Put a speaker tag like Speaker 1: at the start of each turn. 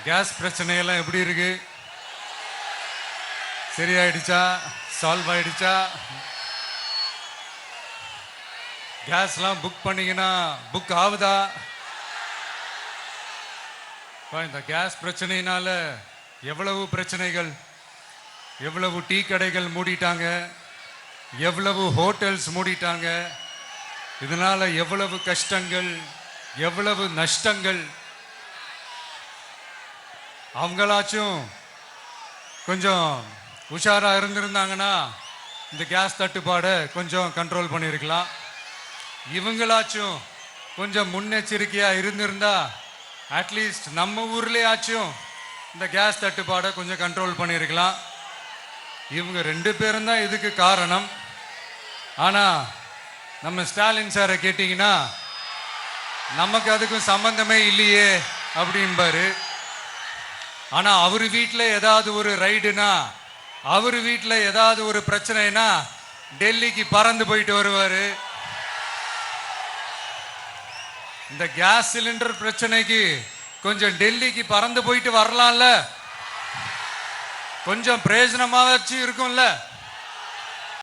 Speaker 1: Case பிரச்சனையெல்லாம் எப்படி இருக்கு? சரியாயிடுச்சா? சால்வ் ஆயிடுச்சா? கேஸ்லாம் புக் பண்ணீங்கன்னா புக் ஆகுதா? இந்த கேஸ் பிரச்சனையினால எவ்வளவு பிரச்சனைகள், எவ்வளவு டீ கடைகள் மூடிட்டாங்க, எவ்வளவு ஹோட்டல்ஸ் மூடிட்டாங்க, இதனால எவ்வளவு கஷ்டங்கள், எவ்வளவு நஷ்டங்கள். அவங்களாச்சும் கொஞ்சம் உஷாரா இருந்திருந்தாங்கன்னா இந்த கேஸ் தட்டுப்பாடை கொஞ்சம் கண்ட்ரோல் பண்ணியிருக்கலாம். இவங்களாச்சும் கொஞ்சம் முன்னெச்சரிக்கையா இருந்திருந்தா அட்லீஸ்ட் நம்ம ஊர்லயாச்சும் இந்த கேஸ் தட்டுப்பாடை கொஞ்சம் கண்ட்ரோல் பண்ணியிருக்கலாம். இவங்க 2 பேரும் தான் இதுக்கு காரணம். ஆனா நம்ம ஸ்டாலின் சாரை கேட்டீங்கன்னா நமக்கு அதுக்கும் சம்பந்தமே இல்லையே அப்படின்பாரு. ஆனா அவர் வீட்டில் ஏதாவது ஒரு ரைடுனா, அவர் வீட்டில் ஏதாவது ஒரு பிரச்சனைனா டெல்லிக்கு பறந்து போயிட்டு வருவாரு. இந்த கேஸ் சிலிண்டர் பிரச்சனைக்கு கொஞ்சம் டெல்லிக்கு பறந்து போயிட்டு வரலாம்ல, கொஞ்சம் பிரயோஜனமா வச்சு இருக்கும்ல.